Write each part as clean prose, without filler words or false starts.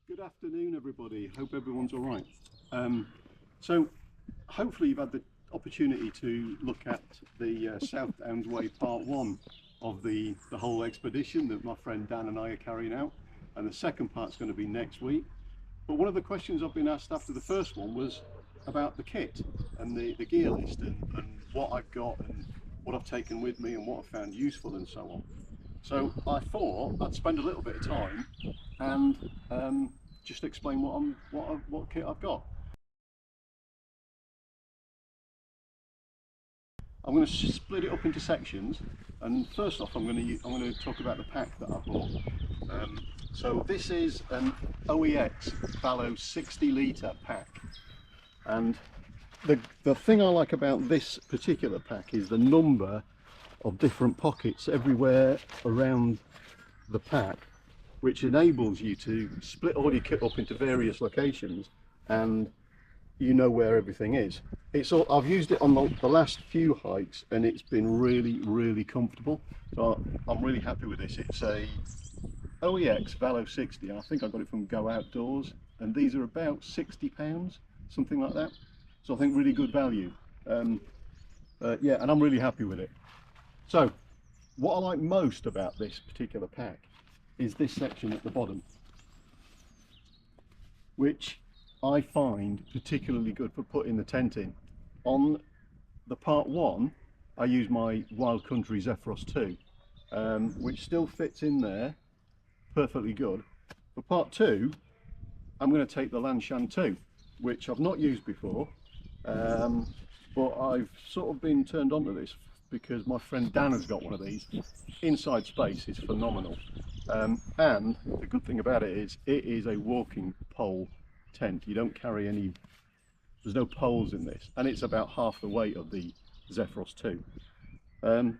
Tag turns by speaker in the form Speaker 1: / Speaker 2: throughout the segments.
Speaker 1: Good afternoon, everybody. Hope everyone's all right. So hopefully you've had the opportunity to look at the South Downs Way Part 1 of the whole expedition that my friend Dan and I are carrying out, and the second part's going to be next week. But one of the questions I've been asked after the first one was about the kit and the gear list and what I've got and what I've taken with me and what I've found useful and so on. So I thought I'd spend a little bit of time and just explain what kit I've got. I'm going to split it up into sections, and first off I'm going to talk about the pack that I bought. So this is an OEX Vallo 60 litre pack, and the thing I like about this particular pack is the number of different pockets everywhere around the pack, which enables you to split all your kit up into various locations and you know where everything is. I've used it on the last few hikes and it's been really comfortable, so I'm really happy with this. It's a OEX Vallo 60, I think I got it from Go Outdoors, and these are about £60, something like that, so I think really good value. Yeah, and I'm really happy with it. So what I like most about this particular pack is this section at the bottom, which I find particularly good for putting the tent in. On the Part 1 I use my Wild Country Zephyros 2, which still fits in there perfectly good. For Part 2 I'm going to take the Lanshan 2, which I've not used before, but I've sort of been turned on to this because my friend Dan has got one of these. Inside space is phenomenal, and the good thing about it is a walking pole tent. You don't carry any, there's no poles in this, and it's about half the weight of the Zephyros 2. And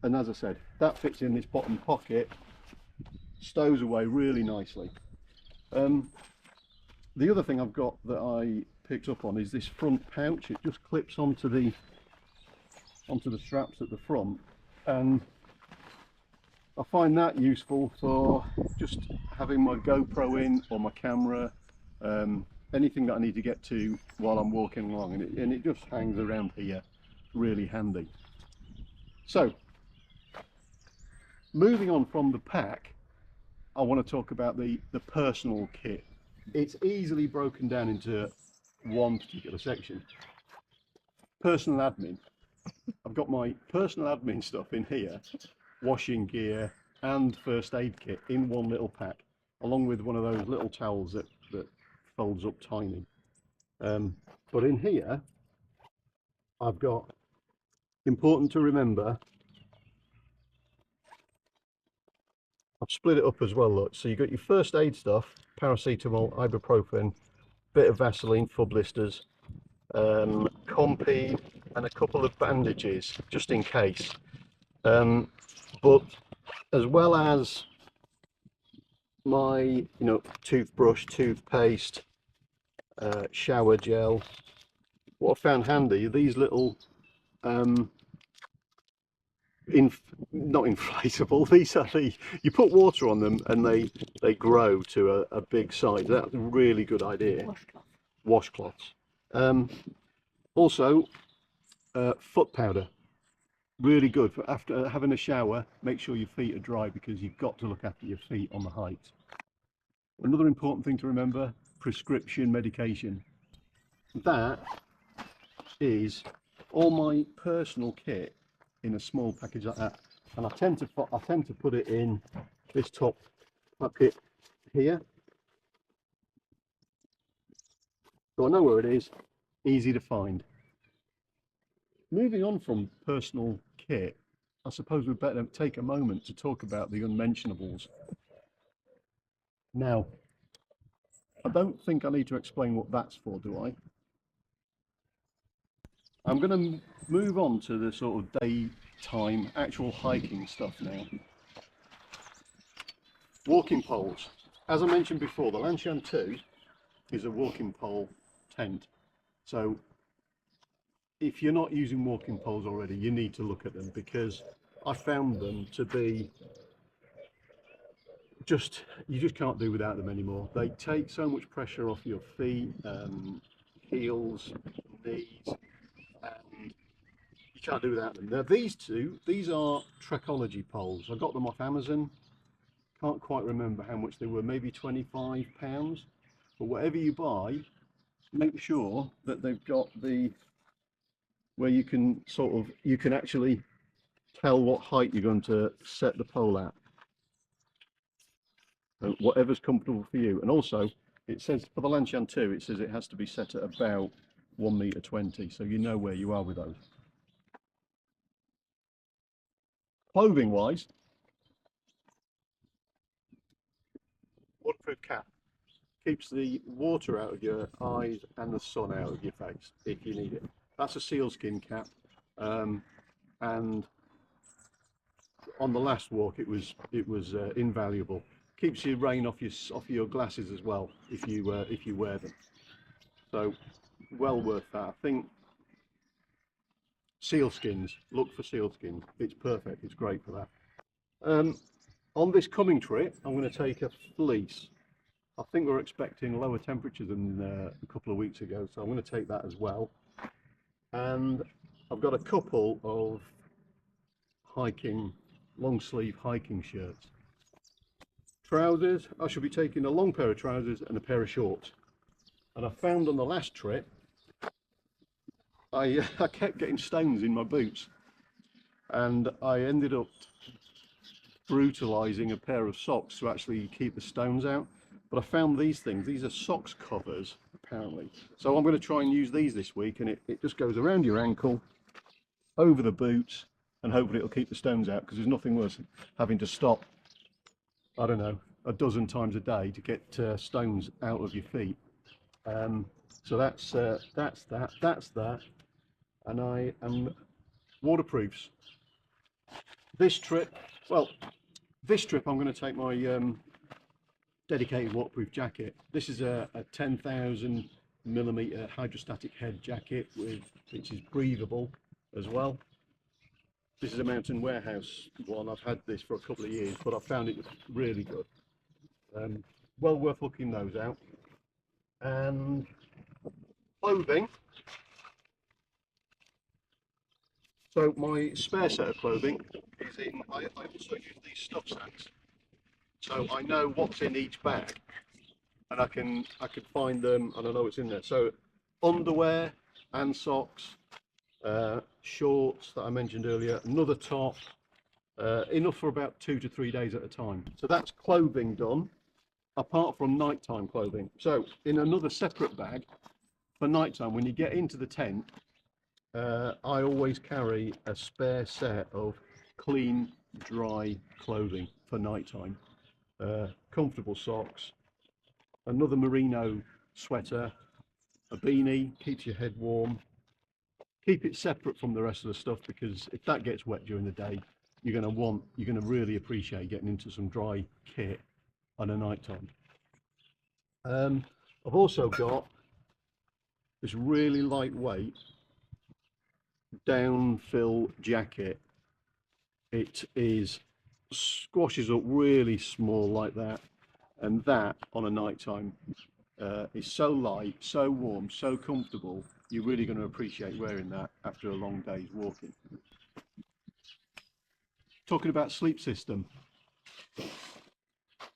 Speaker 1: as I said, that fits in this bottom pocket, stows away really nicely. The other thing I've got that I picked up on is this front pouch. It just clips onto the straps at the front, and I find that useful for just having my GoPro in or my camera, anything that I need to get to while I'm walking along, and it just hangs around here, really handy. So moving on from the pack, I want to talk about the personal kit. It's easily broken down into one particular section. Personal admin. I've got my personal admin stuff in here, washing gear and first aid kit in one little pack, along with one of those little towels that folds up tiny. But in here I've got, important to remember, I've split it up as well, look. So you've got your first aid stuff, paracetamol, ibuprofen, bit of Vaseline for blisters, Compeed, and a couple of bandages just in case. But as well as my toothbrush, toothpaste, shower gel, what I found handy are these little not inflatable, these are you put water on them and they grow to a big size. That's a really good idea. Washcloths. Also foot powder, really good for after having a shower. Make sure your feet are dry because you've got to look after your feet on the hikes. Another important thing to remember, prescription medication. That is all my personal kit in a small package like that, and I tend to put it in this top pocket here, so I know where it is, easy to find. Moving on from personal kit, I suppose we'd better take a moment to talk about the unmentionables. Now, I don't think I need to explain what that's for, do I? I'm going to move on to the sort of daytime actual hiking stuff now. Walking poles. As I mentioned before, the Lanshan 2 is a walking pole tent. So if you're not using walking poles already, you need to look at them, because I found them to be you just can't do without them anymore. They take so much pressure off your feet, heels, knees, and you can't do without them. Now these are Trekology poles. I got them off Amazon. Can't quite remember how much they were, maybe £25. But whatever you buy, make sure that they've got the, where you can actually tell what height you're going to set the pole at. And whatever's comfortable for you. And also, it says for the Lanshan 2, it says it has to be set at about 1.20 m, so you know where you are with those. Clothing wise, waterproof cap keeps the water out of your eyes and the sun out of your face if you need it. That's a sealskin cap, and on the last walk it was invaluable. Keeps your rain off your glasses as well if you wear them. So well worth that. I think Sealskinz, look for Sealskinz. It's perfect. It's great for that. On this coming trip, I'm going to take a fleece. I think we're expecting lower temperatures than a couple of weeks ago, so I'm going to take that as well. And I've got a couple of long sleeve hiking shirts. Trousers, I should be taking a long pair of trousers and a pair of shorts. And I found on the last trip, I kept getting stones in my boots, and I ended up brutalizing a pair of socks to actually keep the stones out. But I found these things. These are socks covers, apparently. So I'm going to try and use these this week, and it just goes around your ankle, over the boots, and hopefully it'll keep the stones out, because there's nothing worse than having to stop, I don't know, a dozen times a day to get stones out of your feet. So that's that, and I am waterproofs. This trip I'm going to take my dedicated waterproof jacket. This is a 10,000mm hydrostatic head jacket which is breathable as well. This is a Mountain Warehouse one. I've had this for a couple of years, but I found it really good. Well worth looking those out. And clothing. So my spare set of clothing is in. I also use these stuff sacks, so I know what's in each bag, and I can find them, and I know what's in there. So underwear and socks, shorts that I mentioned earlier, another top, enough for about 2 to 3 days at a time. So that's clothing done, apart from nighttime clothing. So in another separate bag for nighttime, when you get into the tent, I always carry a spare set of clean, dry clothing for nighttime. Comfortable socks, another merino sweater, a beanie, keeps your head warm. Keep it separate from the rest of the stuff, because if that gets wet during the day, you're going to really appreciate getting into some dry kit on a nighttime. I've also got this really lightweight downfill jacket. It squashes up really small like that, and that on a nighttime is so light, so warm, so comfortable. You're really going to appreciate wearing that after a long day's walking. Talking about sleep system,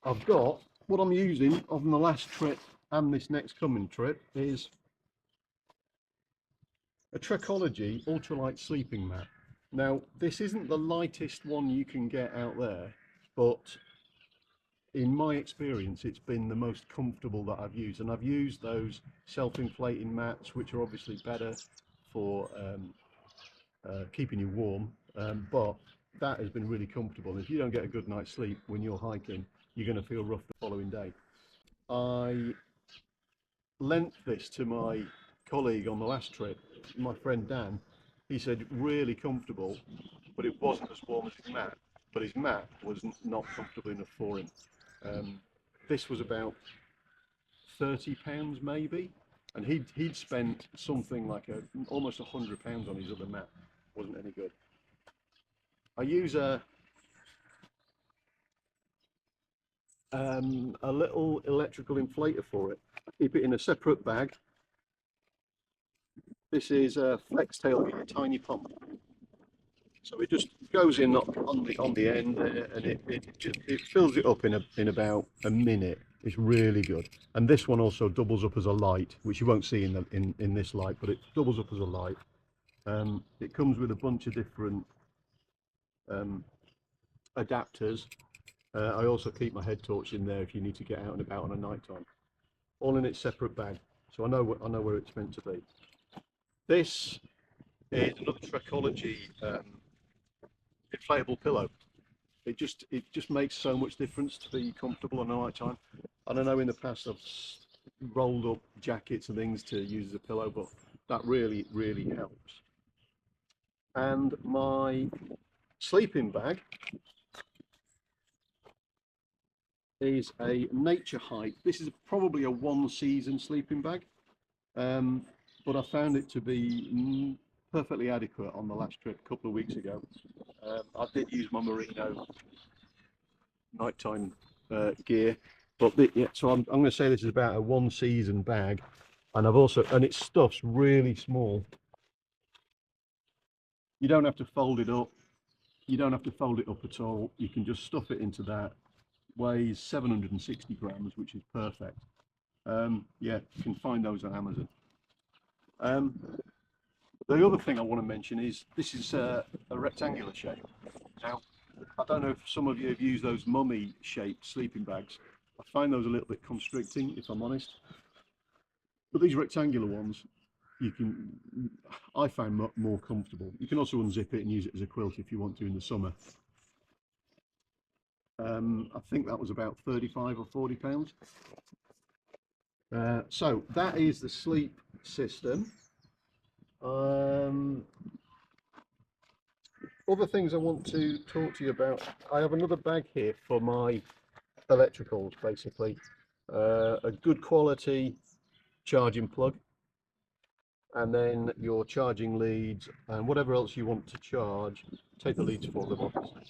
Speaker 1: I've got what I'm using on the last trip and this next coming trip is a Trekology ultralight sleeping mat. Now this isn't the lightest one you can get out there, but in my experience it's been the most comfortable that I've used. And I've used those self-inflating mats, which are obviously better for keeping you warm, but that has been really comfortable. If you don't get a good night's sleep when you're hiking, you're going to feel rough the following day. I lent this to my colleague on the last trip, my friend Dan. He said really comfortable, but it wasn't as warm as his mat. But his mat was not comfortable enough for him. This was about £30 maybe, and he'd spent something like almost £100 on his other mat. Wasn't any good. I use a little electrical inflator for it. I keep it in a separate bag. This is a flex tailgate, a tiny pump. So it just goes in on the end there, and it fills it up in about a minute. It's really good. And this one also doubles up as a light, which you won't see in this light, but it doubles up as a light. It comes with a bunch of different adapters. I also keep my head torch in there if you need to get out and about on a night time. All in its separate bag, so I know where it's meant to be. This is another Trekology inflatable pillow. It just makes so much difference to be comfortable on a night time. I don't know, in the past I've rolled up jackets and things to use as a pillow, but that really helps. And my sleeping bag is a Naturehike. This is probably a one-season sleeping bag, but I found it to be perfectly adequate on the last trip a couple of weeks ago. I did use my merino nighttime gear, but yeah, so I'm going to say this is about a one-season bag, and its stuff's really small. You don't have to fold it up. You don't have to fold it up at all. You can just stuff it into that. Weighs 760 grams, which is perfect. Yeah, you can find those on Amazon. The other thing I want to mention is this is a rectangular shape. Now, I don't know if some of you have used those mummy shaped sleeping bags. I find those a little bit constricting, if I'm honest. But these rectangular ones, I find more comfortable. You can also unzip it and use it as a quilt if you want to in the summer. I think that was about 35 or 40 pounds. So that is the sleep system. Other things I want to talk to you about. I have another bag here for my electricals, basically. A good quality charging plug, and then your charging leads and whatever else you want to charge. Take the leads for them, obviously.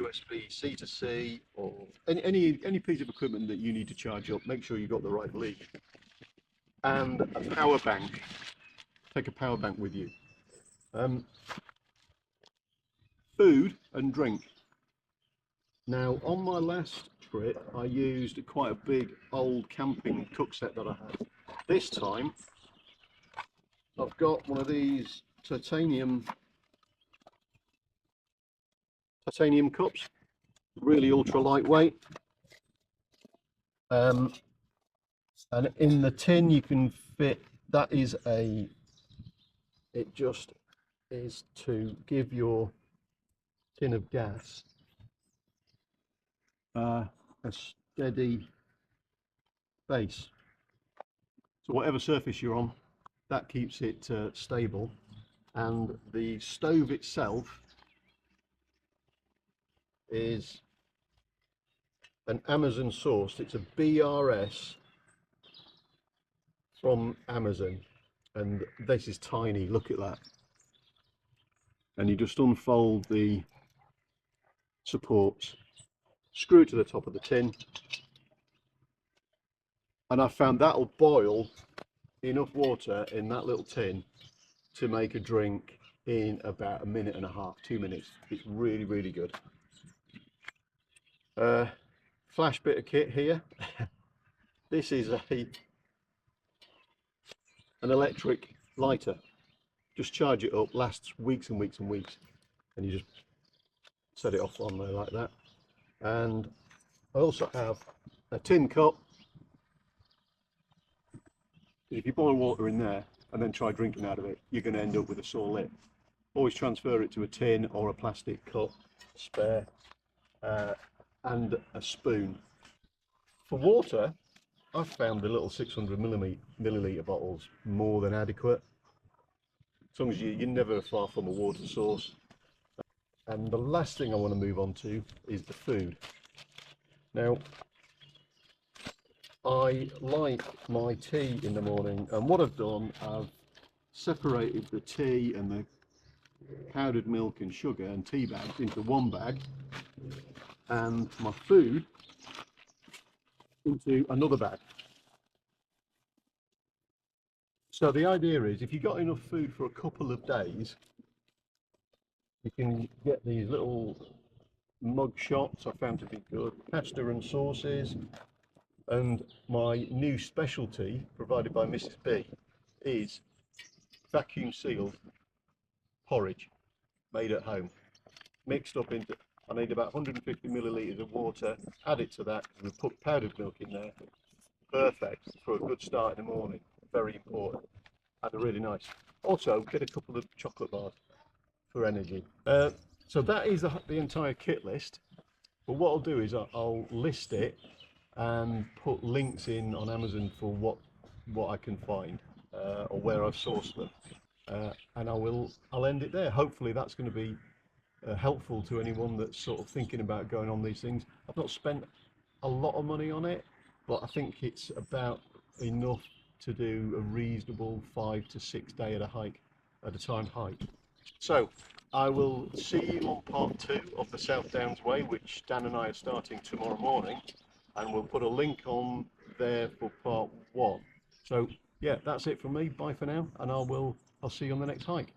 Speaker 1: USB C to C, or any piece of equipment that you need to charge up. Make sure you've got the right lead. And a power bank. Take a power bank with you. Food and drink. Now, on my last trip, I used quite a big old camping cook set that I had. This time, I've got one of these titanium cups, really ultra lightweight. And in the tin you can fit, it just is to give your tin of gas a steady base. So whatever surface you're on, that keeps it stable. And the stove itself is an Amazon sourced. It's a BRS from Amazon, and this is tiny. Look at that. And you just unfold the supports, screw it to the top of the tin, and I found that'll boil enough water in that little tin to make a drink in about a minute and a half, 2 minutes. It's really good. Flash bit of kit here. This is an electric lighter. Just charge it up, lasts weeks and weeks and weeks, and you just set it off on there like that. And I also have a tin cup. If you boil water in there and then try drinking out of it, you're going to end up with a sore lip. Always transfer it to a tin or a plastic cup, spare, and a spoon. For water, I've found the little 600 milliliter bottles more than adequate. As long as you're never far from a water source. And the last thing I want to move on to is the food. Now, I like my tea in the morning, and what I've done, I've separated the tea and the powdered milk and sugar and tea bags into one bag, and my food into another bag. So the idea is, if you've got enough food for a couple of days, you can get these little mug shots. I found to be good, pasta and sauces, and my new specialty provided by Mrs. B is vacuum sealed porridge made at home, mixed up into, I need about 150 millilitres of water, add it to that, and we put powdered milk in there. Perfect for a good start in the morning, very important, and they're really nice. Also, get a couple of chocolate bars for energy. So that is the entire kit list, but what I'll do is I'll list it and put links in on Amazon for what I can find, or where I've sourced them, and I'll end it there. Hopefully that's going to be helpful to anyone that's sort of thinking about going on these things. I've not spent a lot of money on it, but I think it's about enough to do a reasonable 5 to 6 day at a time hike. So I will see you on part 2 of the South Downs Way, which Dan and I are starting tomorrow morning, and we'll put a link on there for part 1. So yeah, that's it from me. Bye for now, and I'll see you on the next hike.